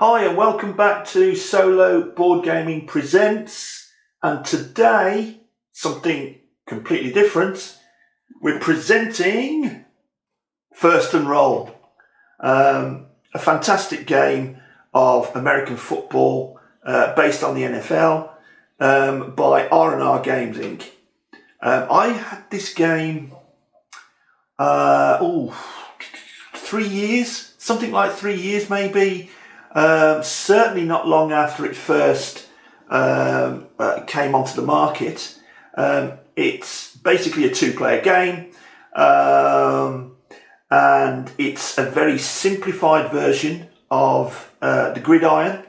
Hi and welcome back to Solo Board Gaming Presents, and today something completely different. We're presenting First and Roll, a fantastic game of American football based on the NFL by R&R Games Inc. I had this game 3 years, something like 3 years maybe. Certainly not long after it first came onto the market. It's basically a two-player game, and it's a very simplified version of the Gridiron.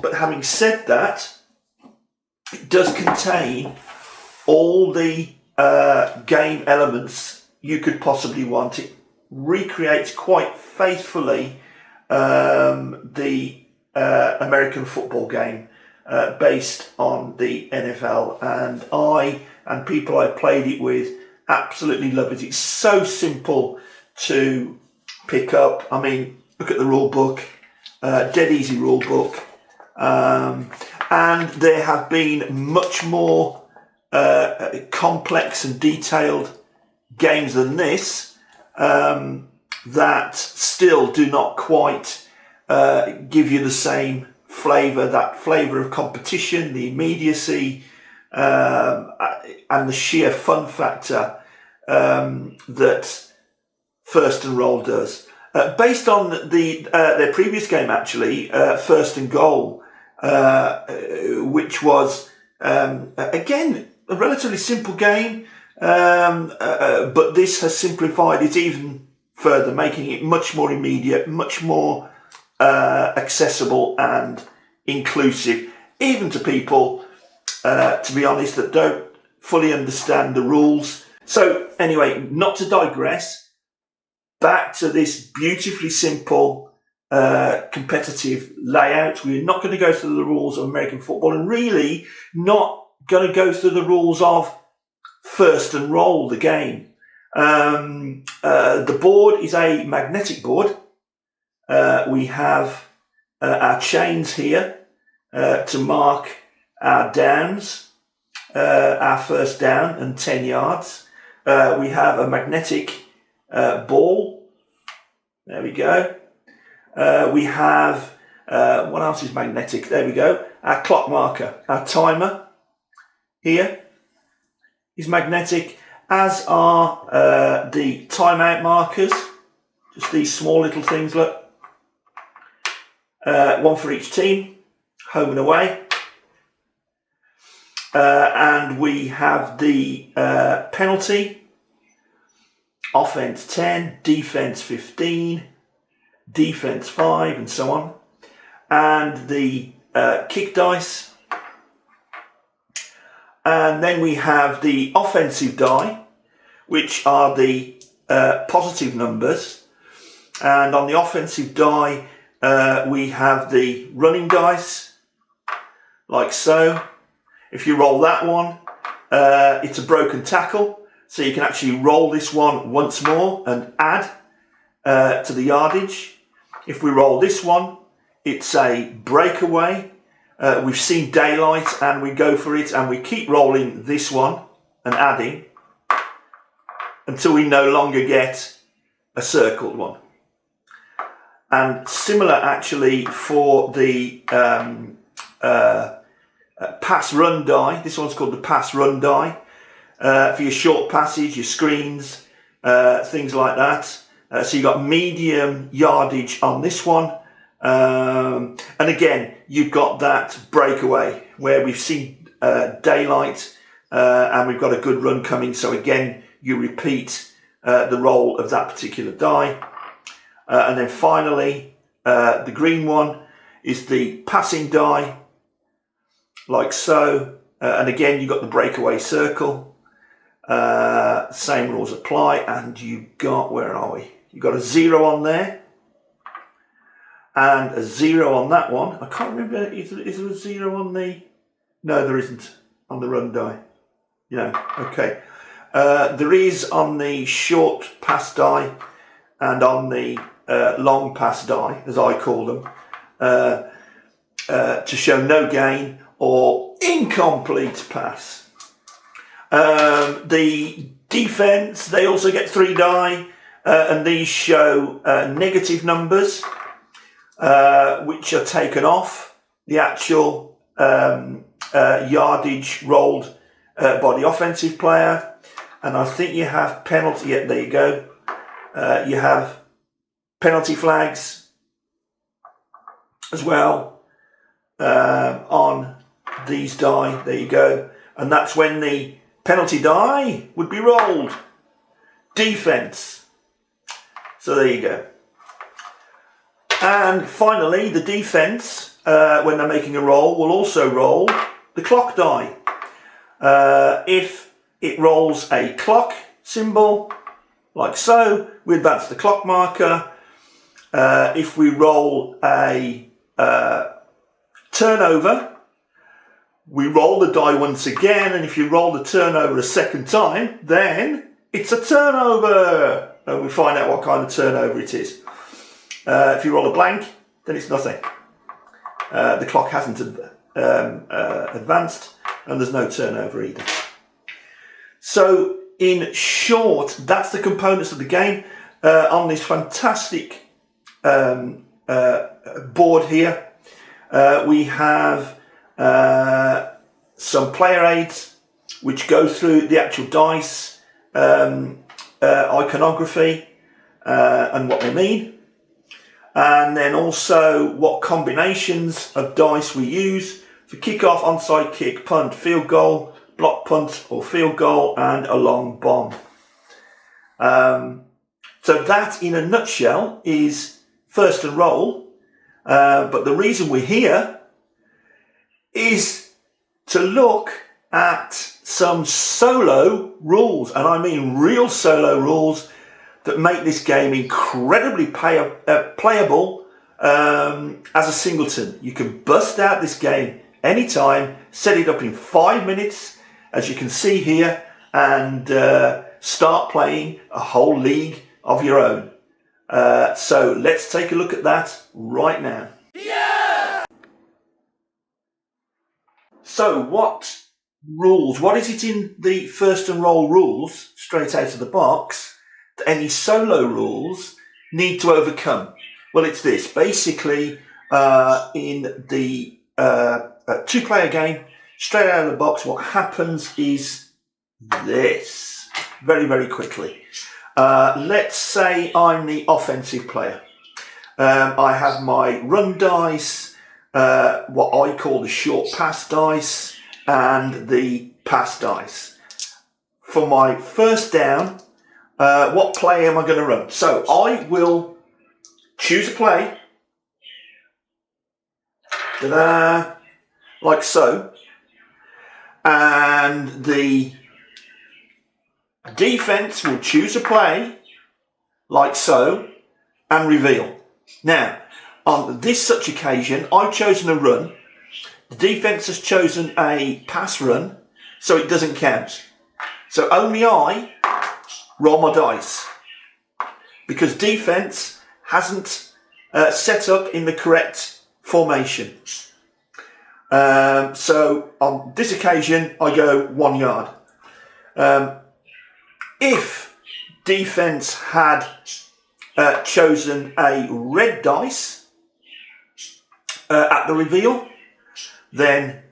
But having said that, it does contain all the game elements you could possibly want. It recreates quite faithfully the American football game based on the NFL, and I and people I played it with absolutely love it. It's so simple to pick up. I mean, look at the rule book, dead easy rule book, and there have been much more complex and detailed games than this that still do not quite give you the same flavour, that flavour of competition, the immediacy, and the sheer fun factor that First and Roll does. Based on their previous game, actually, First and Goal, which was, again, a relatively simple game, but this has simplified it even further, making it much more immediate, much more accessible and inclusive, even to people, to be honest, that don't fully understand the rules. So anyway, not to digress, back to this beautifully simple competitive layout. We're not going to go through the rules of American football, and really not going to go through the rules of First and Roll, the game. The board is a magnetic board. We have our chains here to mark our downs, our first down and 10 yards. We have a magnetic ball. There we go. We have, what else is magnetic? There we go. Our clock marker, our timer here is magnetic, as are the timeout markers. Just these small little things, look. One for each team, home and away. And we have the penalty, offense 10, defense 15, defense 5, and so on. And the kick dice. And then we have the offensive die, which are the positive numbers. And on the offensive die, we have the running dice, like so. If you roll that one, it's a broken tackle. So you can actually roll this one once more and add to the yardage. If we roll this one, it's a breakaway. We've seen daylight and we go for it, and we keep rolling this one and adding until we no longer get a circled one. And similar actually for the pass run die. This one's called the pass run die, for your short passes, your screens, things like that. So you've got medium yardage on this one. And again, you've got that breakaway where we've seen daylight and we've got a good run coming. So again, you repeat the roll of that particular die. And then finally, the green one is the passing die, like so. And again, you've got the breakaway circle. Same rules apply. And you've got, where are we? You've got a 0 on there. And a 0 on that one. I can't remember, is there a 0 on the... No, there isn't on the run die. Yeah, okay. There is on the short pass die and on the long pass die, as I call them. to show no gain or incomplete pass. The defense, they also get 3 die, and these show negative numbers, which are taken off the actual yardage rolled by the offensive player. And I think you have penalty. Yeah, there you go. You have penalty flags as well on these die. There you go. And that's when the penalty die would be rolled. Defense. So there you go. And finally, the defense, when they're making a roll, will also roll the clock die. If it rolls a clock symbol, like so, we advance the clock marker. If we roll a turnover, we roll the die once again, and if you roll the turnover a second time, then it's a turnover. And we find out what kind of turnover it is. If you roll a blank, then it's nothing. The clock hasn't advanced, and there's no turnover either. So, in short, that's the components of the game on this fantastic board here. We have some player aids which go through the actual dice iconography and what they mean, and then also what combinations of dice we use for kick-off, onside kick, punt, field goal, block punt or field goal, and a long bomb. So that in a nutshell is first and roll, but the reason we're here is to look at some solo rules, and I mean real solo rules that make this game incredibly playable as a singleton. You can bust out this game anytime, set it up in 5 minutes, as you can see here, and start playing a whole league of your own. So let's take a look at that right now. Yeah! So what rules, what is it in the first and roll rules, straight out of the box, that any solo rules need to overcome? Well, it's this. Basically, in the 2-player game, straight out of the box, what happens is this. Very, very quickly. Let's say I'm the offensive player. I have my run dice, what I call the short pass dice, and the pass dice. For my first down, what play am I going to run? So I will choose a play, ta-da, like so, and the defense will choose a play, like so, and reveal. Now, on this such occasion, I've chosen a run. The defense has chosen a pass run, so it doesn't count. So only I roll my dice, because defense hasn't set up in the correct formation. So on this occasion, I go 1 yard. If defense had chosen a red dice at the reveal, then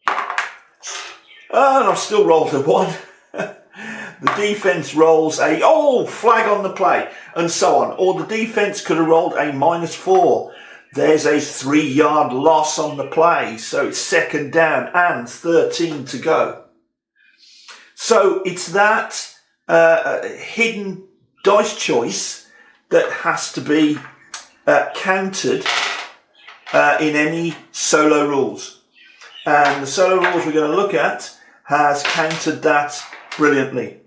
and I've still rolled a 1. The defense rolls a flag on the play, and so on. Or the defense could have rolled a -4. There's a 3-yard loss on the play, so it's second down and 13 to go. So it's that hidden dice choice that has to be countered in any solo rules. And the solo rules we're going to look at has countered that brilliantly.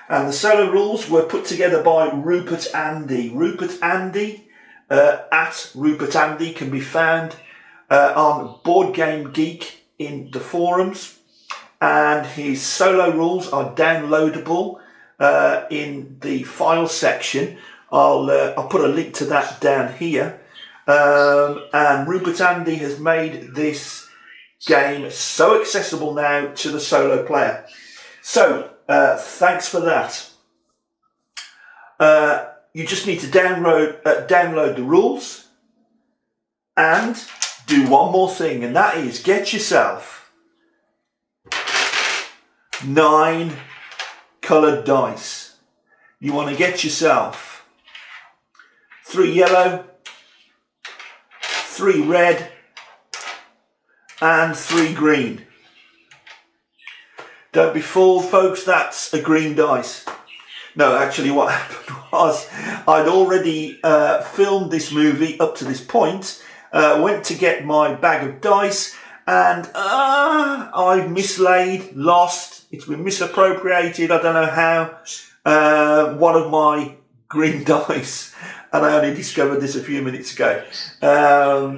And the solo rules were put together by Rupert Andy. Rupert Andy, at Rupert Andy, can be found on Board Game Geek in the forums. And his solo rules are downloadable in the file section. I'll put a link to that down here. And Rupert Andy has made this game so accessible now to the solo player. So thanks for that. You just need to download the rules and do one more thing, and that is get yourself 9 coloured dice. You want to get yourself 3 yellow, 3 red, and 3 green. Don't be fooled, folks, that's a green dice. No, actually what happened was I'd already filmed this movie up to this point, went to get my bag of dice, and I've mislaid, lost, it's been misappropriated, I don't know how, one of my green dice, and I only discovered this a few minutes ago.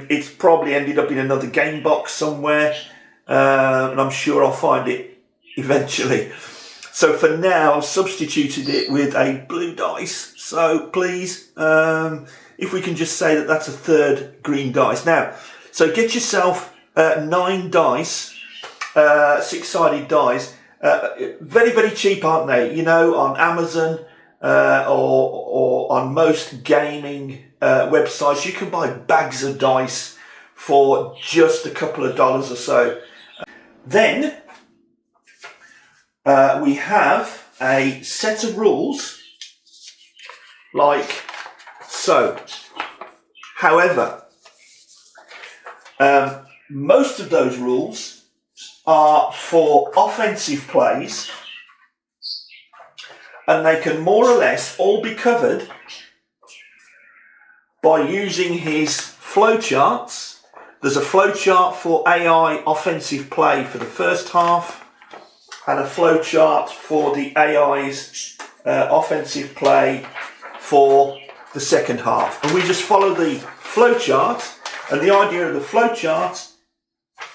It's probably ended up in another game box somewhere, and I'm sure I'll find it eventually. So for now, I've substituted it with a blue dice. So please, if we can just say that that's a 3rd green dice. Now, so get yourself 9 dice, 6-sided dice. Very, very cheap, aren't they? You know, on Amazon or on most gaming websites, you can buy bags of dice for just a couple of dollars or so. Then we have a set of rules like so. However, most of those rules are for offensive plays, and they can more or less all be covered by using his flowcharts. There's a flowchart for AI offensive play for the first half, and a flowchart for the AI's offensive play for the second half. And we just follow the flowchart, and the idea of the flowchart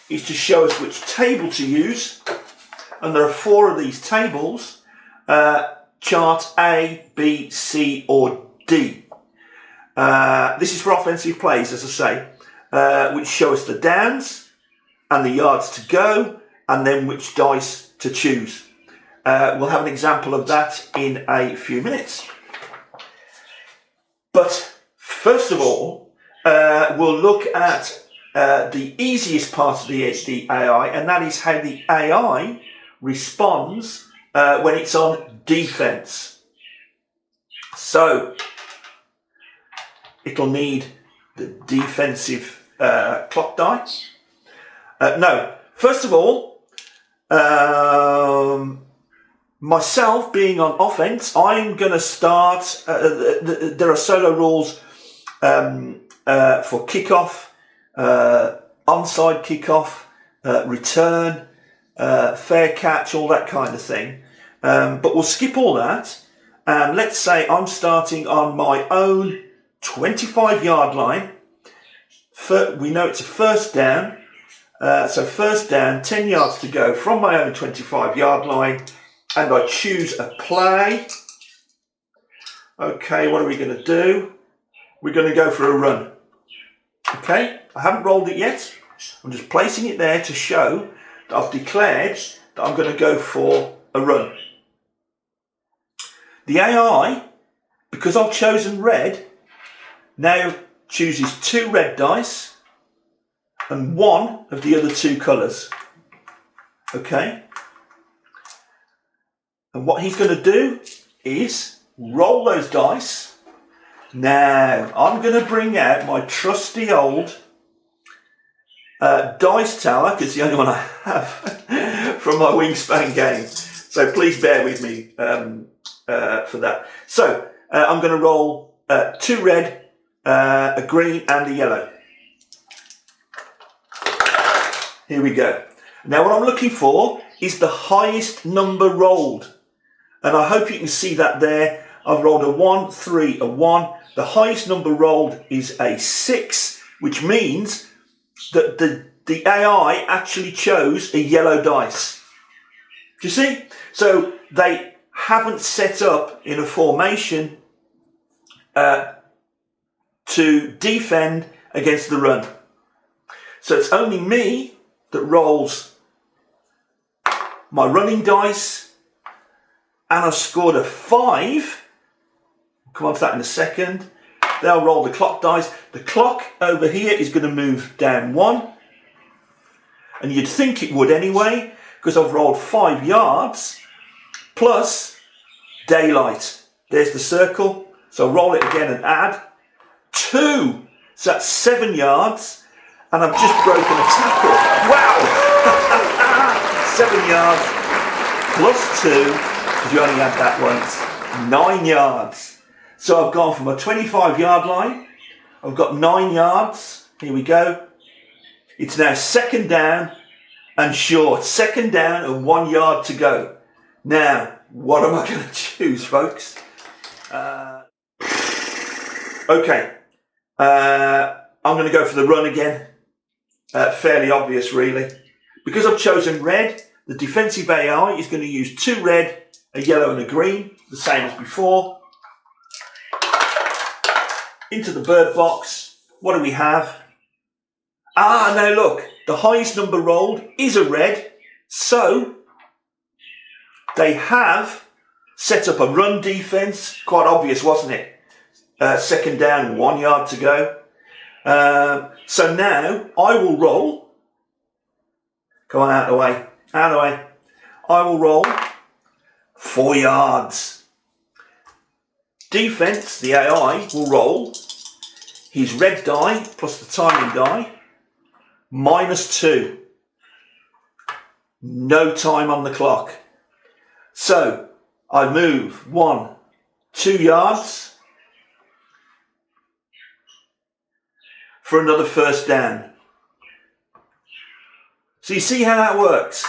is to show us which table to use, and there are 4 of these tables, chart A, B, C or D. This is for offensive plays, as I say, which show us the downs and the yards to go, and then which dice to choose. We'll have an example of that in a few minutes. But first of all, we'll look at the easiest part of the AI, and that is how the AI responds when it's on defense. So it'll need the defensive clock dice. No, first of all, myself being on offense, I'm going to start. There are solo rules for kickoff, onside kickoff, return, fair catch, all that kind of thing. But we'll skip all that, and let's say I'm starting on my own 25-yard line. We know it's a first down. So first down, 10 yards to go from my own 25-yard line, and I choose a play. Okay, what are we going to do? We're going to go for a run. Okay, I haven't rolled it yet. I'm just placing it there to show that I've declared that I'm going to go for a run. The AI, because I've chosen red, now chooses 2 red dice and 1 of the other 2 colours. Okay? And what he's going to do is roll those dice. Now, I'm going to bring out my trusty old dice tower, because it's the only one I have from my Wingspan game. So please bear with me for that. So, I'm going to roll 2 red, a green and a yellow. Here we go. Now what I'm looking for is the highest number rolled. And I hope you can see that there. I've rolled a 1, 3, a 1. The highest number rolled is a 6, which means that the AI actually chose a yellow dice. Do you see? So they haven't set up in a formation to defend against the run. So it's only me that rolls my running dice, and I've scored a 5. Come on to that in a second. They'll roll the clock dice. The clock over here is going to move down 1. And you'd think it would anyway, because I've rolled 5 yards plus daylight. There's the circle. So roll it again and add 2. So that's 7 yards. And I've just broken a tackle. Wow! 7 yards plus 2, because you only had that once. 9 yards. So I've gone from a 25-yard line. I've got 9 yards. Here we go. It's now 2nd down and short. 2nd down and 1 yard to go. Now, what am I going to choose, folks? Okay. I'm going to go for the run again. Fairly obvious, really. Because I've chosen red, the defensive AI is going to use 2 red, a yellow and a green, the same as before. Into the bird box. What do we have? Now look, the highest number rolled is a red, so they have set up a run defense. Quite obvious, wasn't it? 2nd down, 1 yard to go. So now I will roll. Come on, out of the way. Out of the way. I will roll 4 yards. Defense, the AI, will roll his red die plus the timing die, -2. No time on the clock. So I move 1, 2 yards for another 1st down. So you see how that works.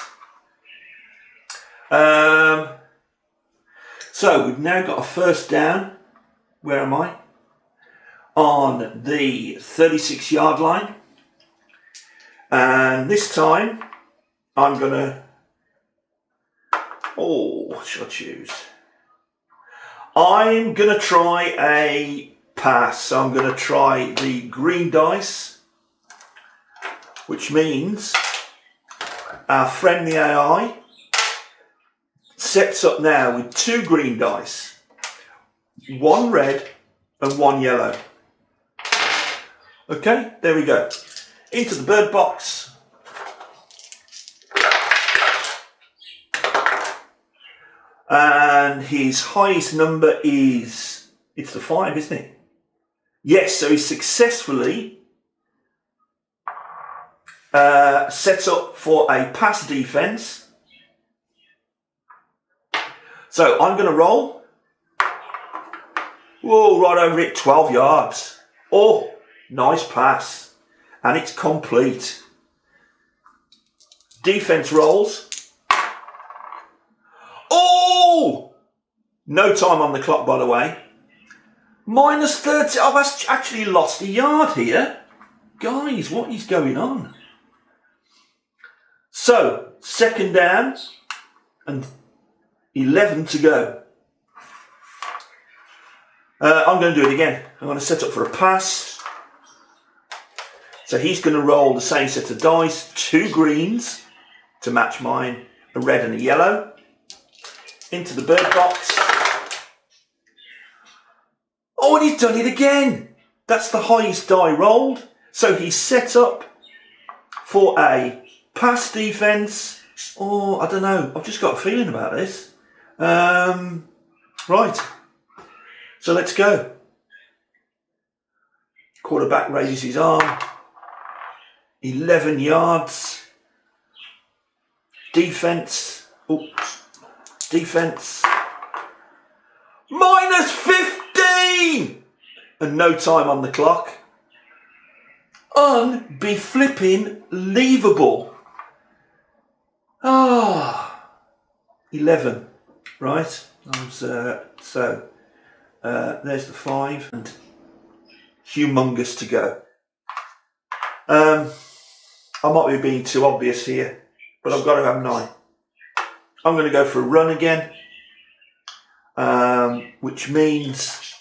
So we've now got a 1st down. Where am I? On the 36-yard line. And this time I'm going to... what should I choose? I'm going to try a pass. So I'm going to try the green dice, which means our friend the AI sets up now with 2 green dice, 1 red and 1 yellow. Okay, there we go. Into the bird box. And his highest number is, it's the 5, isn't it? Yes, so he successfully sets up for a pass defense. So I'm going to roll. Whoa, right over it, 12 yards. Oh, nice pass. And it's complete. Defense rolls. Oh! No time on the clock, by the way. -30. I've actually lost a yard here. Guys, what is going on? So, 2nd down and 11 to go. I'm going to do it again. I'm going to set up for a pass. So he's going to roll the same set of dice, 2 greens to match mine, a red and a yellow. Into the bird box. Oh, and he's done it again. That's the highest die rolled. So he's set up for a pass defense. Oh, I don't know. I've just got a feeling about this. Right. So let's go. Quarterback raises his arm. 11 yards. Defense. Oops. Defense. -15! And no time on the clock. Unbe-flipping-leavable. 11. Right. There's the 5 and humongous to go. I might be being too obvious here, but I've got to have 9. I'm going to go for a run again, which means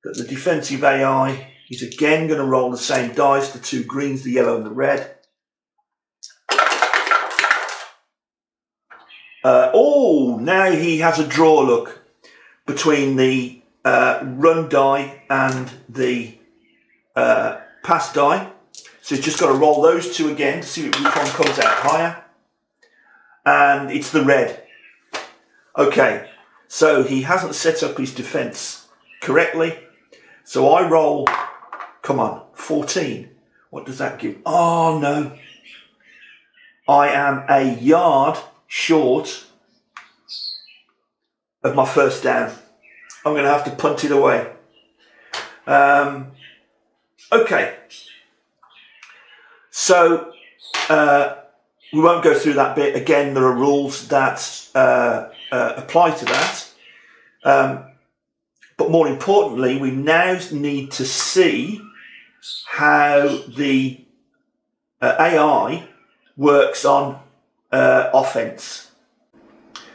that the defensive AI He's again going to roll the same dice, the two greens, the yellow and the red. Now he has a draw look between the run die and the pass die. So he's just got to roll those two again to see which one comes out higher. And it's the red. Okay, so he hasn't set up his defence correctly. So I roll, come on, 14. What does that give? Oh, no. I am a yard short of my first down. I'm going to have to punt it away. Okay. So we won't go through that bit. Again, there are rules that apply to that. But more importantly, we now need to see how the AI works on offense.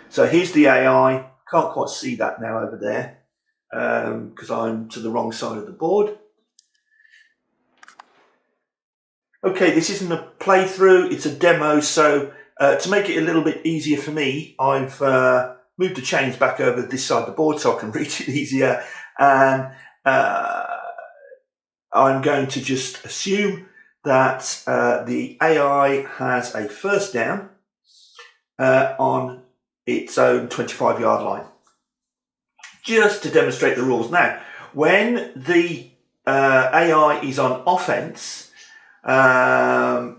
So here's the AI. Can't quite see that now over there because I'm to the wrong side of the board. Okay, this isn't a playthrough, it's a demo, so to make it a little bit easier for me, I've moved the chains back over this side of the board so I can reach it easier, and I'm going to just assume that the AI has a first down on its own 25-yard line, just to demonstrate the rules. Now, when the AI is on offense, as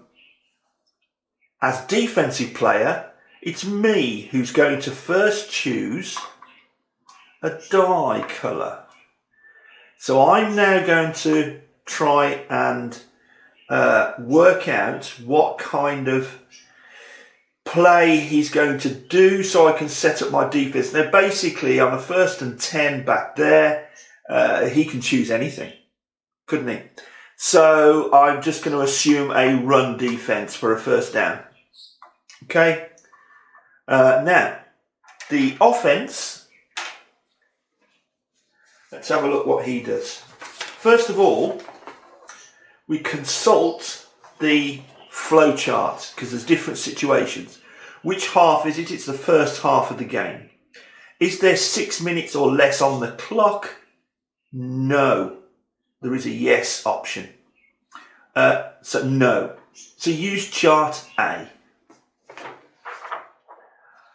defensive player, it's me who's going to first choose a die colour. So I'm now going to try and work out what kind of play he's going to do so I can set up my defense. Now basically on a 1st and 10 back there, he can choose anything, couldn't he? So I'm just going to assume a run defense for a first down. Okay. Now, the offense, let's have a look what he does. First of all, we consult the flow chart because there's different situations. Which half is it? It's the first half of the game. Is there 6 minutes or less on the clock? No. There is a yes option. So no. So use chart A.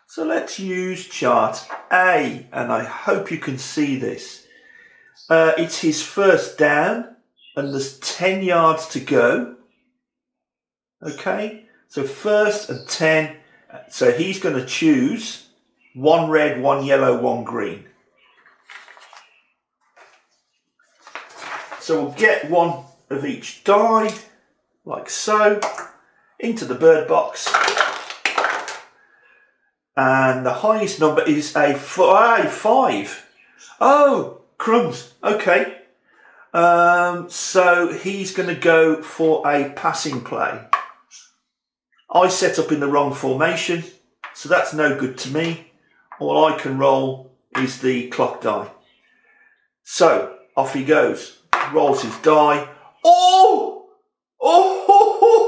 So let's use chart A, and I hope you can see this. It's his first down, and there's 10 yards to go. Okay, so 1st and 10. So he's going to choose 1 red, 1 yellow, 1 green. So we'll get one of each die, like so, into the bird box. And the highest number is a 5. Oh, crumbs. Okay. So he's going to go for a passing play. I set up in the wrong formation, so that's no good to me. All I can roll is the clock die. So off he goes. Rolls his die. Oh! Oh!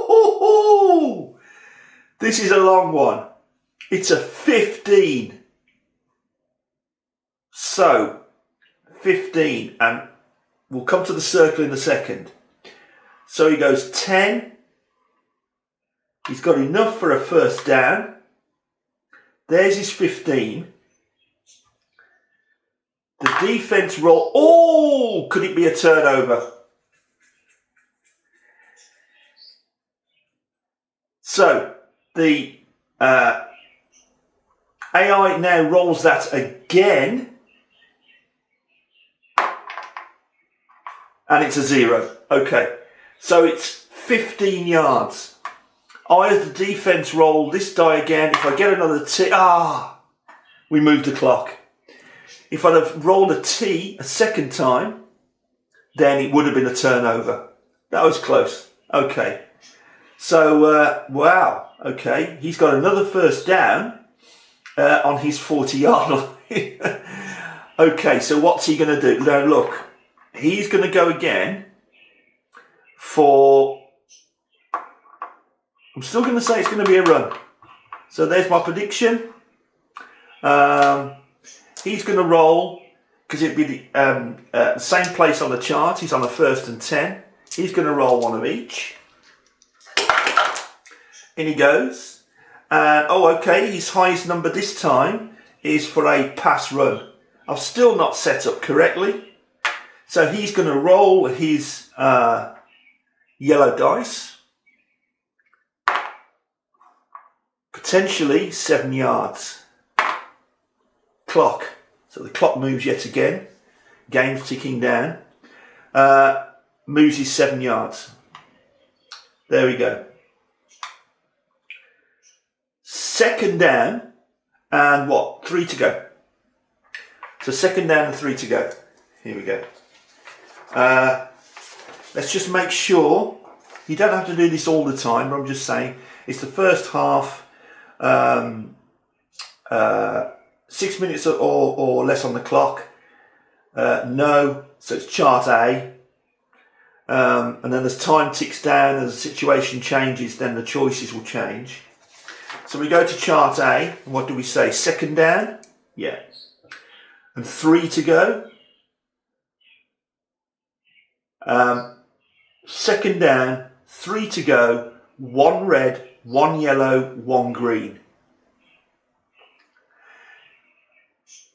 This is a long one. It's a 15. So, 15. And we'll come to the circle in a second. So he goes 10. He's got enough for a first down. There's his 15. The defense roll. Oh, could it be a turnover? So the AI now rolls that again. And it's a 0. Okay. So it's 15 yards. I, as the defense, roll this die again. If I get another T, we move the clock. If I'd have rolled a T a second time, then it would have been a turnover. That was close. Okay. So, wow. Okay. He's got another first down on his 40-yard line. Okay. So what's he going to do? Now, look. He's going to go again I'm still going to say it's going to be a run. So there's my prediction. He's going to roll, because it'd be the same place on the chart. He's on a 1st and 10. He's going to roll one of each. In he goes. And, okay, his highest number this time is for a pass run. I've still not set up correctly. So he's going to roll his yellow dice. Potentially 7 yards. Clock. So the clock moves yet again. Game's ticking down. Moves his 7 yards. There we go. 2nd down and 3 to go. So 2nd down and 3 to go. Here we go. Let's just make sure. You don't have to do this all the time, but I'm just saying it's the first half. 6 minutes or less on the clock. No, so it's chart A. And then as time ticks down, as the situation changes, then the choices will change. So we go to chart A. What do we say? 2nd down? Yeah. And 3 to go. 2nd down, 3 to go. 1 red, 1 yellow, 1 green.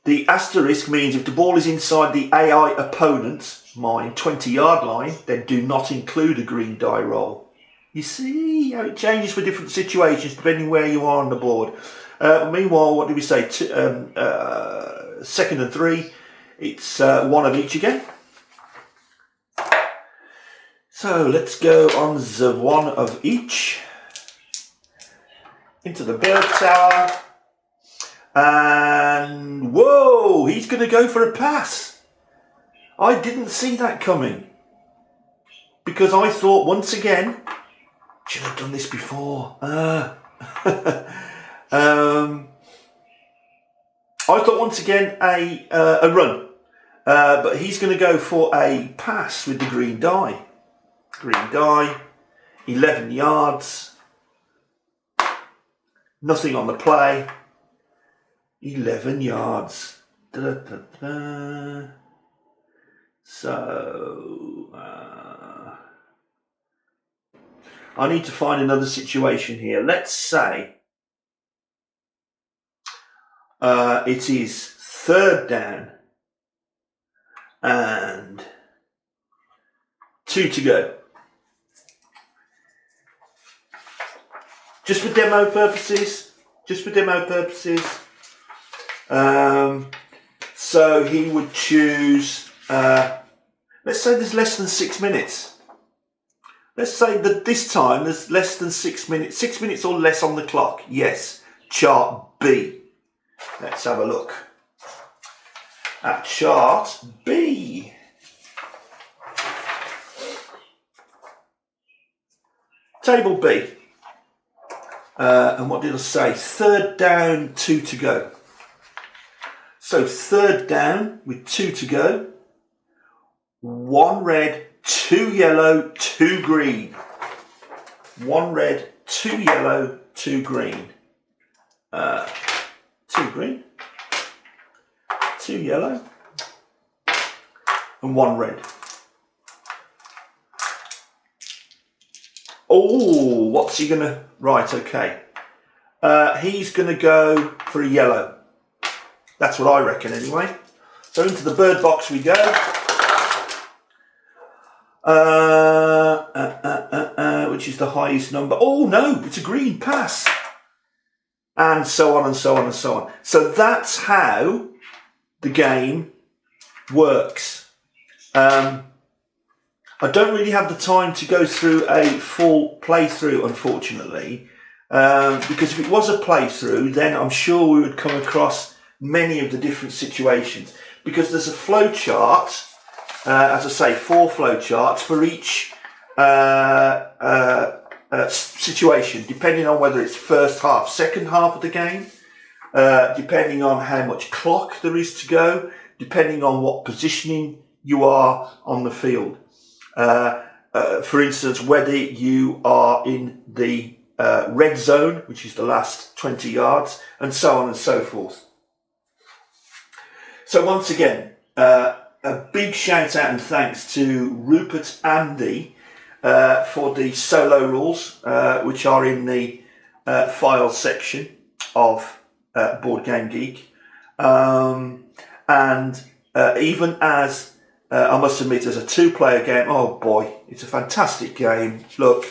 The asterisk means if the ball is inside the AI opponent's, mine, 20-yard line, then do not include a green die roll. You see how it changes for different situations depending where you are on the board. Meanwhile, what do we say? 2nd and 3, it's 1 of each again. So let's go on the 1 of each. Into the bird tower. And whoa, he's going to go for a pass. I didn't see that coming. Because I thought once again, should have done this before. I thought once again a run. But he's going to go for a pass with the green die. Green die, 11 yards. Nothing on the play. 11 yards. Da-da-da-da. So, I need to find another situation here. Let's say it is 3rd down and 2 to go. Just for demo purposes. So he would choose, let's say there's less than 6 minutes. Let's say that this time there's less than 6 minutes, 6 minutes or less on the clock. Yes, chart B. Let's have a look at chart B. Table B. And what did I say? 3rd down, 2 to go. So 3rd down with 2 to go. 1 red, 2 yellow, 2 green. 1 red, 2 yellow, 2 green. 2 green, 2 yellow, and 1 red. Oh, what's he gonna? Right, okay. He's gonna go for a yellow. That's what I reckon, anyway. So into the bird box we go. Which is the highest number. Oh no, it's a green pass. And so on and so on and so on. So that's how the game works. I don't really have the time to go through a full playthrough, unfortunately, because if it was a playthrough, then I'm sure we would come across many of the different situations, because there's a flow chart, as I say, 4 flow charts for each situation, depending on whether it's first half, second half of the game, depending on how much clock there is to go, depending on what positioning you are on the field. for instance, whether you are in the red zone, which is the last 20 yards, and so on and so forth. So once again, a big shout out and thanks to Rupert Andy for the solo rules, which are in the files section of Board Game Geek. And even as, I must admit, as a two-player game, oh boy, it's a fantastic game. Look,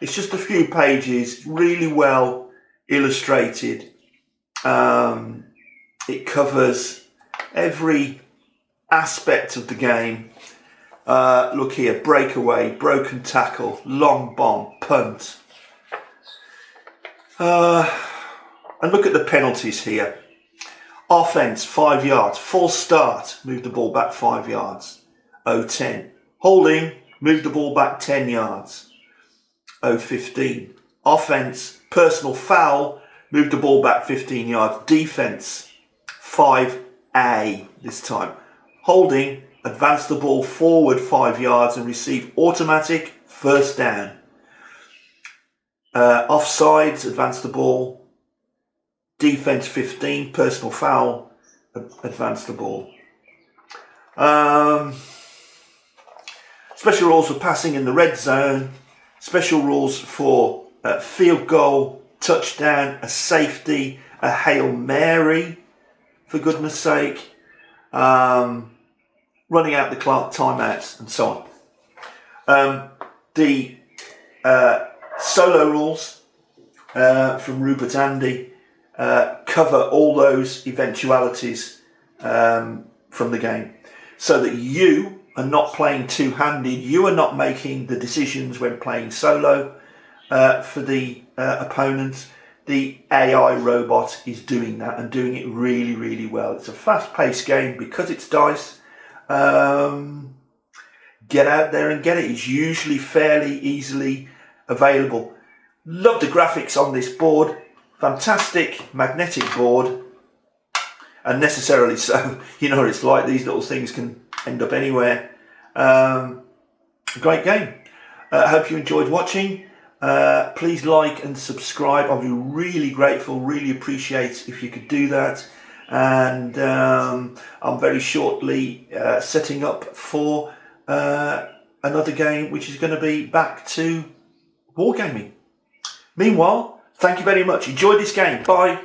it's just a few pages, really well illustrated. It covers every aspect of the game. Look here, breakaway, broken tackle, long bomb, punt. And look at the penalties here. Offense, 5 yards. False start, move the ball back 5 yards. 0-10. Holding, move the ball back 10 yards. 0-15. Offense, personal foul, move the ball back 15 yards. Defense, 5A this time. Holding, advance the ball forward 5 yards and receive automatic first down. Offsides, advance the ball. Defense 15, personal foul, advance the ball. Special rules for passing in the red zone. Special rules for field goal, touchdown, a safety, a Hail Mary, for goodness sake. Running out the clock, timeouts, and so on. The solo rules from Rupert Andy cover all those eventualities from the game, so that you are not playing two-handed, you are not making the decisions when playing solo for the opponent. The AI robot is doing that and doing it really, really well. It's a fast-paced game because it's dice. Get out there and get it. It's usually fairly easily available. Love the graphics on this board. Fantastic magnetic board, and necessarily so. You know what it's like, these little things can end up anywhere. Great game. I hope you enjoyed watching. Please like and subscribe. I'll be really grateful, really appreciate if you could do that. And I'm very shortly setting up for another game, which is going to be back to wargaming. Meanwhile, thank you very much. Enjoy this game. Bye.